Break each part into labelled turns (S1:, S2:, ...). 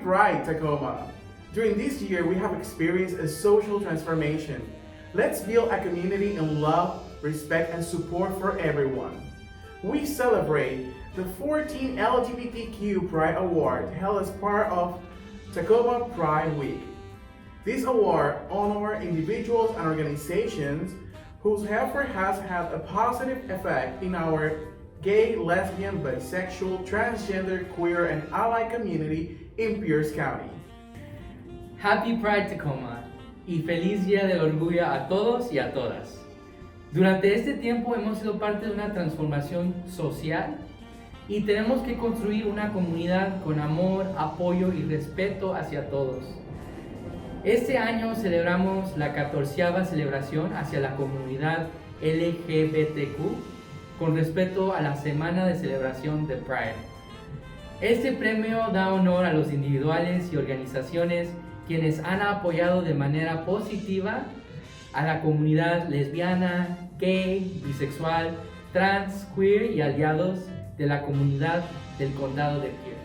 S1: Pride, Tacoma. During this year, we have experienced a social transformation. Let's build a community in love, respect, and support for everyone. We celebrate the 14th LGBTQ Pride Award held as part of Tacoma Pride Week. This award honors individuals and organizations whose effort has had a positive effect in our gay, lesbian, bisexual, transgender, queer, and allied community in Pierce County.
S2: Happy Pride Tacoma y feliz Día del Orgullo a todos y a todas. Durante este tiempo hemos sido parte de una transformación social y tenemos que construir una comunidad con amor, apoyo y respeto hacia todos. Este año celebramos la 14ª celebración hacia la comunidad LGBTQ con respecto a la semana de celebración de Pride. Este premio da honor a los individuales y organizaciones quienes han apoyado de manera positiva a la comunidad lesbiana, gay, bisexual, trans, queer y aliados de la comunidad del condado de Pierce.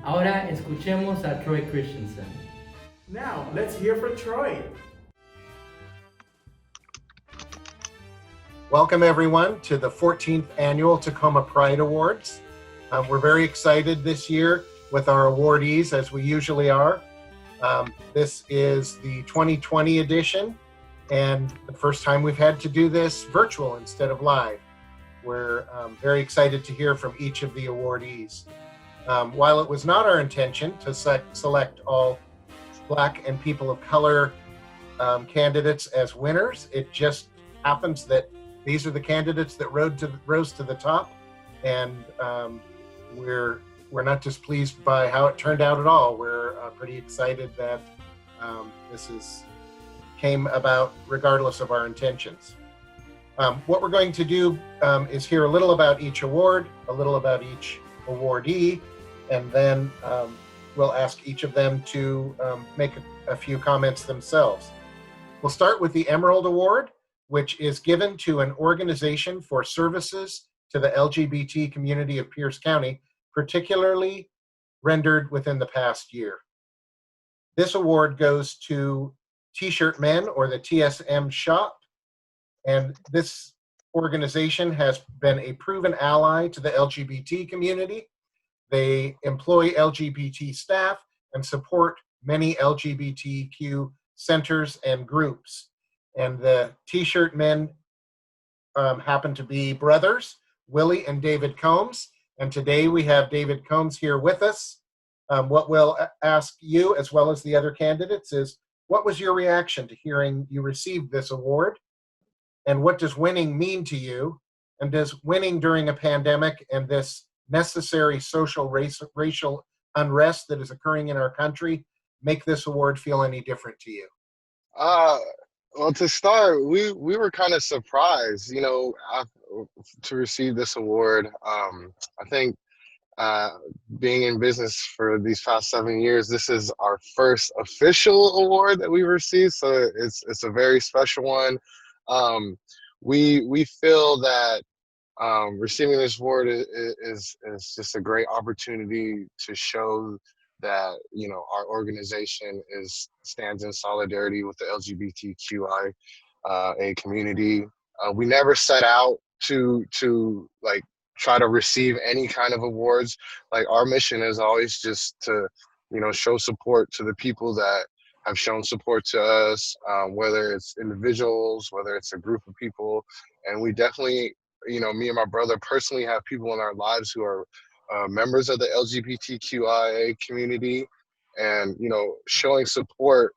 S2: Ahora escuchemos a Troy Christensen.
S1: Now, let's hear from Troy.
S3: Welcome everyone to the 14th Annual Tacoma Pride Awards. We're very excited this year with our awardees, as we usually are. This is the 2020 edition, and the first time we've had to do this virtual instead of live. We're very excited to hear from each of the awardees. While it was not our intention to select all Black and people of color candidates as winners, it just happens that these are the candidates that rose to the top, and we're not displeased by how it turned out at all. We're pretty excited that this came about regardless of our intentions. What we're going to do is hear a little about each award, a little about each awardee, and then we'll ask each of them to make a few comments themselves. We'll start with the Emerald Award, which is given to an organization for services to the LGBT community of Pierce County, particularly rendered within the past year. This award goes to T-Shirt Men, or the TSM Shop, and this organization has been a proven ally to the LGBT community. They employ LGBT staff and support many LGBTQ centers and groups. And the T-Shirt Men happen to be brothers, Willie and David Combs. And today we have David Combs here with us. What we'll ask you, as well as the other candidates, is what was your reaction to hearing you received this award? And what does winning mean to you? And does winning during a pandemic and this necessary social racial unrest that is occurring in our country make this award feel any different to you?
S4: Well, to start, we were kind of surprised, to receive this award. I think being in business for these past 7 years, this is our first official award that we received, so it's a very special one. We feel that receiving this award is just a great opportunity to show that our organization stands in solidarity with the LGBTQIA community. We never set out to try to receive any kind of awards. Like, our mission is always just to show support to the people that have shown support to us, whether it's individuals, whether it's a group of people. And we definitely, me and my brother personally have people in our lives who are members of the LGBTQIA community, and showing support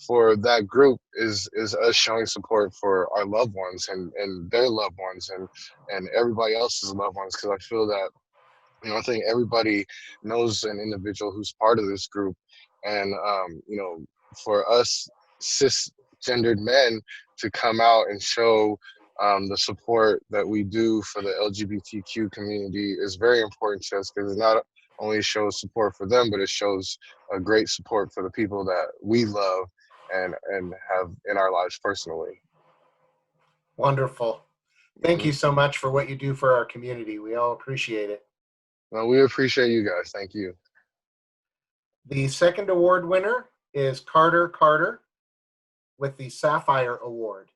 S4: for that group is us showing support for our loved ones and their loved ones and everybody else's loved ones, because I feel that I think everybody knows an individual who's part of this group, and for us cisgendered men to come out and show the support that we do for the LGBTQ community is very important to us, because it not only shows support for them, but it shows a great support for the people that we love and have in our lives personally.
S3: Wonderful. Thank you so much for what you do for our community. We all appreciate it.
S4: Well, we appreciate you guys. Thank you.
S3: The second award winner is Karter Karter with the Sapphire Award.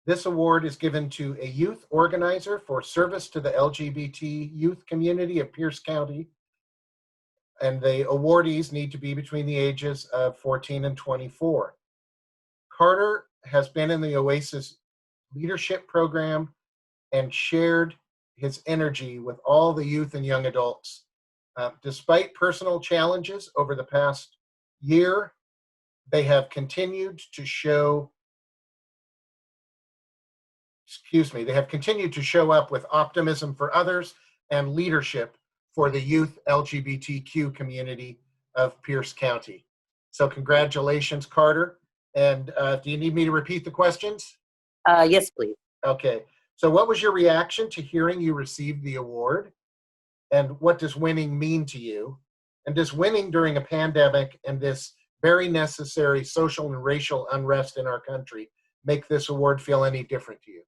S3: This award is given to a youth organizer for service to the LGBT youth community of Pierce County, and the awardees need to be between the ages of 14 and 24. Karter has been in the Oasis leadership program and shared his energy with all the youth and young adults. Despite personal challenges over the past year, they have continued to show up with optimism for others and leadership for the youth LGBTQ community of Pierce County. So congratulations, Karter. And do you need me to repeat the questions?
S5: Yes, please.
S3: Okay. So what was your reaction to hearing you received the award? And what does winning mean to you? And does winning during a pandemic and this very necessary social and racial unrest in our country make this award feel any different to you?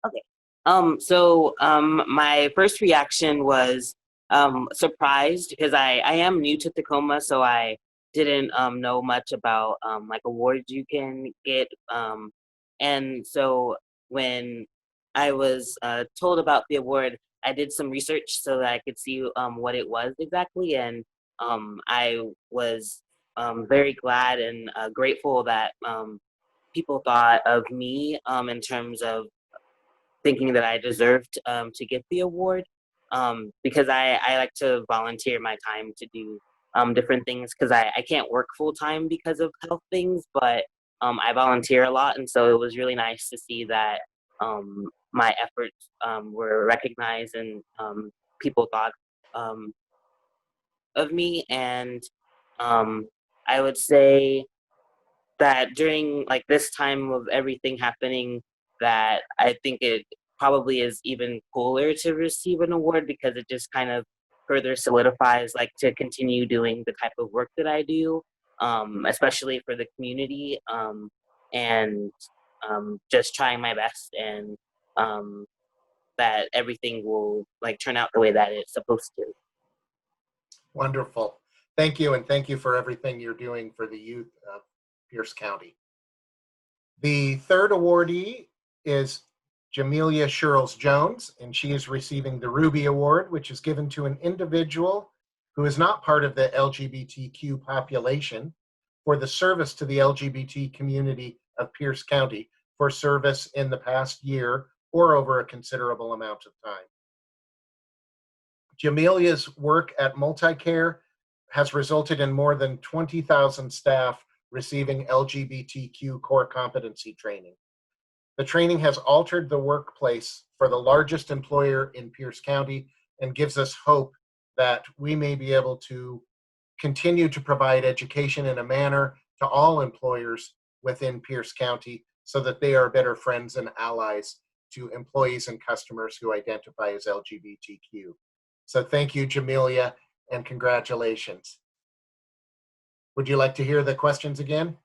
S5: Okay. My first reaction was surprised because I am new to Tacoma, so I didn't know much about like awards you can get. And so when I was told about the award, I did some research so that I could see what it was exactly, and I was very glad and grateful that people thought of me in terms of thinking that I deserved to get the award, because I like to volunteer my time to do different things because I can't work full time because of health things, but I volunteer a lot, and so it was really nice to see that my efforts were recognized and people thought of me. And I would say that during like this time of everything happening, that I think it probably is even cooler to receive an award because it just kind of further solidifies like to continue doing the type of work that I do, especially for the community, and just trying my best, and that everything will like turn out the way that it's supposed to.
S3: Wonderful. Thank you, and thank you for everything you're doing for the youth of Pierce County. The third awardee is Jamilia Sherls-Jones, and she is receiving the Ruby Award, which is given to an individual who is not part of the LGBTQ population for the service to the LGBT community of Pierce County for service in the past year or over a considerable amount of time. Jamilia's work at MultiCare has resulted in more than 20,000 staff receiving LGBTQ core competency training. The training has altered the workplace for the largest employer in Pierce County and gives us hope that we may be able to continue to provide education in a manner to all employers within Pierce County so that they are better friends and allies to employees and customers who identify as LGBTQ. So thank you, Jamilia, and congratulations. Would you like to hear the questions again?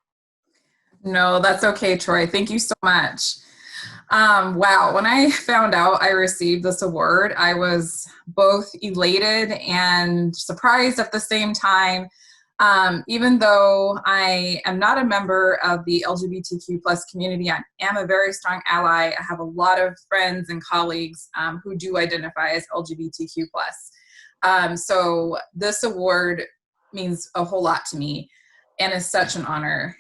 S6: No, that's okay, Troy. Thank you so much. Wow, when I found out I received this award, I was both elated and surprised at the same time. Even though I am not a member of the LGBTQ plus community, I am a very strong ally. I have a lot of friends and colleagues who do identify as LGBTQ plus. So this award means a whole lot to me and is such an honor.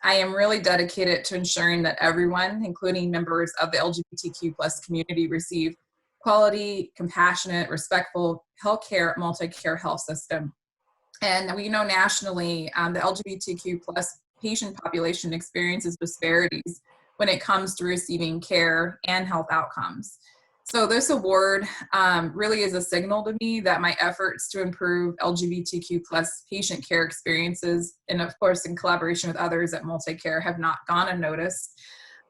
S6: I am really dedicated to ensuring that everyone, including members of the LGBTQ plus community, receive quality, compassionate, respectful healthcare, multi-care health system. And we know nationally, the LGBTQ plus patient population experiences disparities when it comes to receiving care and health outcomes. So this award really is a signal to me that my efforts to improve LGBTQ plus patient care experiences, and of course in collaboration with others at MultiCare, have not gone unnoticed.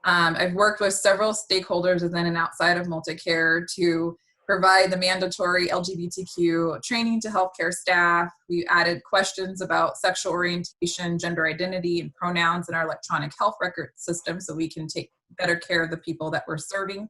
S6: I've worked with several stakeholders within and outside of MultiCare to provide the mandatory LGBTQ training to healthcare staff. We added questions about sexual orientation, gender identity, and pronouns in our electronic health record system so we can take better care of the people that we're serving,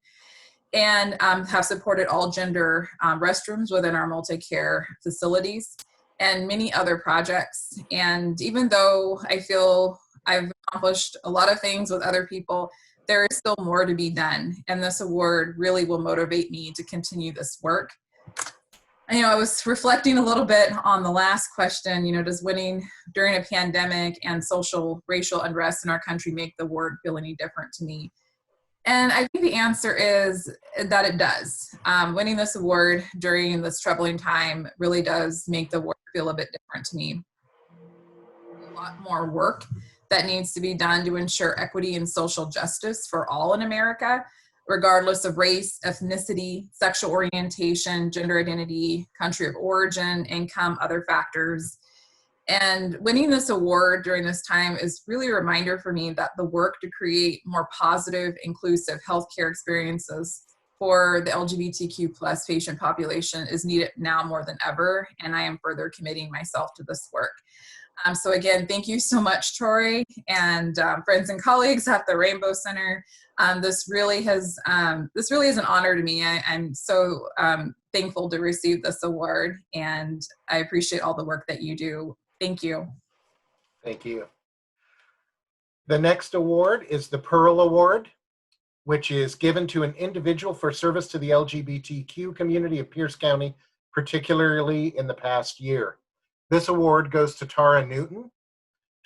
S6: and have supported all gender restrooms within our MultiCare facilities. and many other projects. And even though I feel I've accomplished a lot of things with other people, there is still more to be done. And this award really will motivate me to continue this work. I was reflecting a little bit on the last question, does winning during a pandemic and social racial unrest in our country make the award feel any different to me? And I think the answer is that it does. Winning this award during this troubling time really does make the award feel a bit different to me. A lot more work that needs to be done to ensure equity and social justice for all in America, regardless of race, ethnicity, sexual orientation, gender identity, country of origin, income, other factors. And winning this award during this time is really a reminder for me that the work to create more positive, inclusive healthcare experiences for the LGBTQ plus patient population is needed now more than ever, and I am further committing myself to this work. So again, thank you so much, Troy, and friends and colleagues at the Rainbow Center. This really is an honor to me. I'm so thankful to receive this award, and I appreciate all the work that you do. Thank you.
S3: Thank you. The next award is the Pearl Award, which is given to an individual for service to the LGBTQ community of Pierce County, particularly in the past year. This award goes to Tara Newton.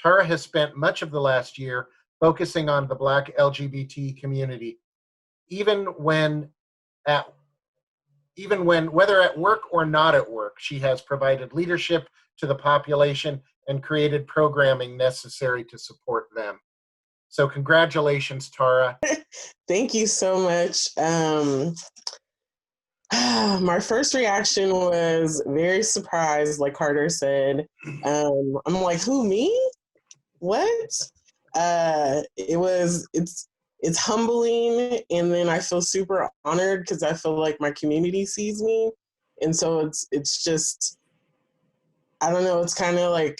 S3: Tara has spent much of the last year focusing on the Black LGBT community, even when whether at work or not at work, she has provided leadership to the population and created programming necessary to support them. So congratulations, Tara.
S7: Thank you so much. My first reaction was very surprised, like Karter said. I'm like, who, me? What? It's humbling, and then I feel super honored because I feel like my community sees me, and so it's just, I don't know, it's kind of like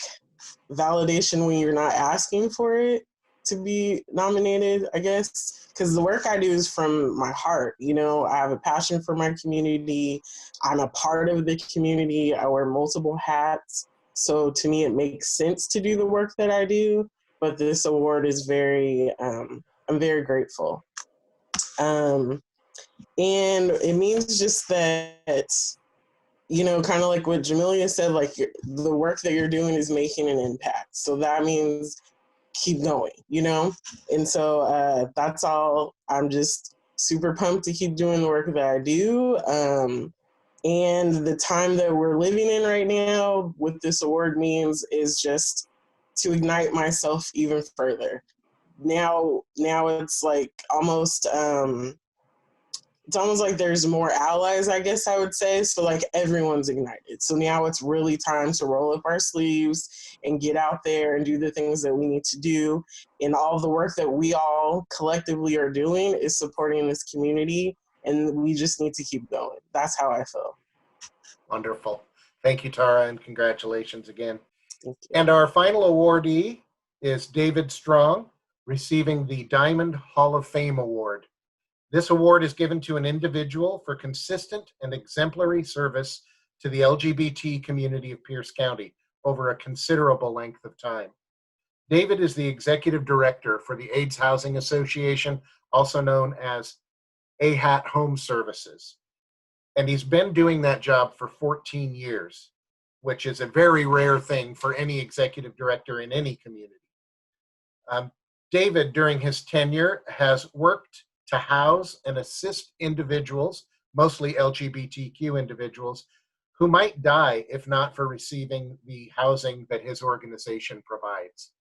S7: validation when you're not asking for it to be nominated, I guess, because the work I do is from my heart. I have a passion for my community. I'm a part of the community. I wear multiple hats. So to me, it makes sense to do the work that I do. But this award is I'm very grateful. And it means just that, kind of like what Jamilia said, like the work that you're doing is making an impact. So that means keep going, And so that's all. I'm just super pumped to keep doing the work that I do. And the time that we're living in right now, what this award means is just to ignite myself even further. Now it's like it's almost like there's more allies, I guess I would say. So like everyone's ignited. So now it's really time to roll up our sleeves and get out there and do the things that we need to do. And all the work that we all collectively are doing is supporting this community. And we just need to keep going. That's how I feel.
S3: Wonderful. Thank you, Tara, and congratulations again.
S7: Thank you.
S3: And our final awardee is David Strong, receiving the Diamond Hall of Fame Award. This award is given to an individual for consistent and exemplary service to the LGBT community of Pierce County over a considerable length of time. David is the executive director for the AIDS Housing Association, also known as AHAT Home Services. And he's been doing that job for 14 years, which is a very rare thing for any executive director in any community. David, during his tenure, has worked to house and assist individuals, mostly LGBTQ individuals, who might die if not for receiving the housing that his organization provides.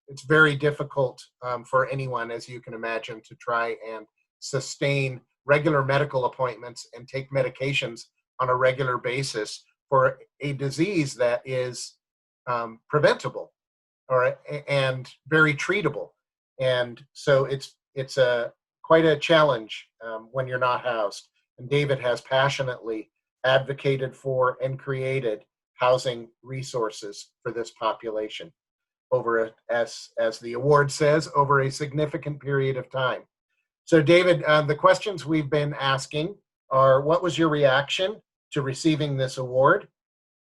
S3: It's very difficult for anyone, as you can imagine, to try and sustain regular medical appointments and take medications on a regular basis for a disease that is preventable and very treatable. And so it's quite a challenge when you're not housed. And David has passionately advocated for and created housing resources for this population over, as the award says, over a significant period of time. So David, the questions we've been asking are, what was your reaction to receiving this award?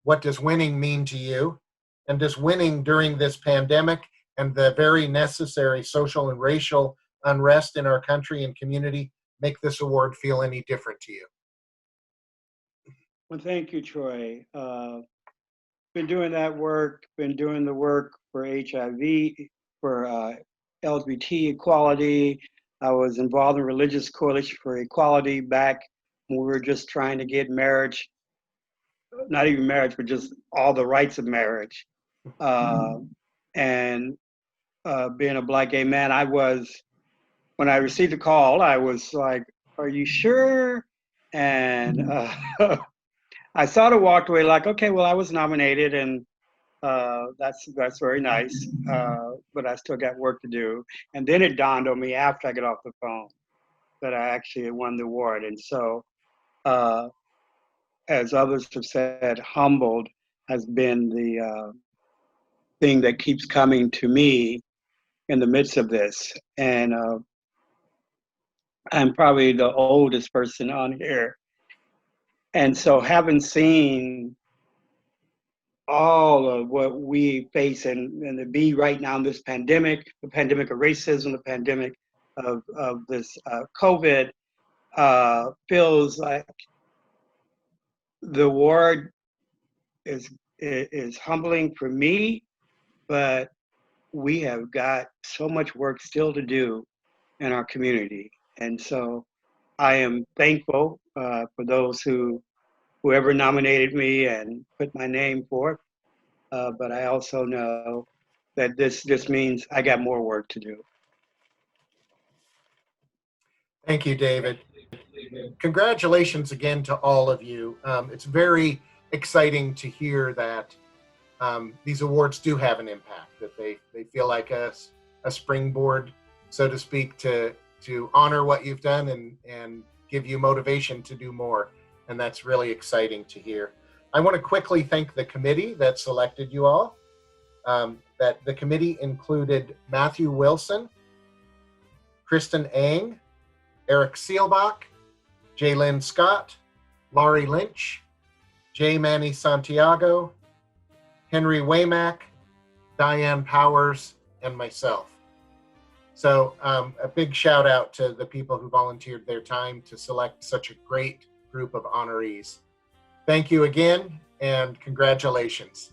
S3: what does winning mean to you? And does winning during this pandemic and the very necessary social and racial unrest in our country and community make this award feel any different to you?
S8: Well, thank you, Troy. Been doing that work, been doing the work for HIV, for LGBT equality. I was involved in Religious Coalition for Equality back when we were just trying to get marriage, not even marriage, but just all the rights of marriage. And being a Black gay man, when I received the call, I was like, are you sure? And I sort of walked away like, okay, well, I was nominated, and that's very nice, but I still got work to do. And then it dawned on me after I got off the phone that I actually won the award. And so, as others have said, humbled has been the thing that keeps coming to me in the midst of this. And I'm probably the oldest person on here. And so having seen all of what we face and to be right now in this pandemic, the pandemic of racism, the pandemic of this COVID, feels like the award is humbling for me, but we have got so much work still to do in our community. And so I am thankful for those whoever nominated me and put my name forth. But I also know that this means I got more work to do.
S3: Thank you, David. Congratulations again to all of you. It's very exciting to hear that these awards do have an impact, that they feel like a springboard, so to speak, to honor what you've done and give you motivation to do more. And that's really exciting to hear. I want to quickly thank the committee that selected you all. That the committee included Matthew Wilson, Kristen Ang, Eric Seelbach, Jaylyn Scott, Laurie Lynch, J. Manny Santiago, Henry Waymack, Diane Powers, and myself. So a big shout out to the people who volunteered their time to select such a great group of honorees. Thank you again, and congratulations.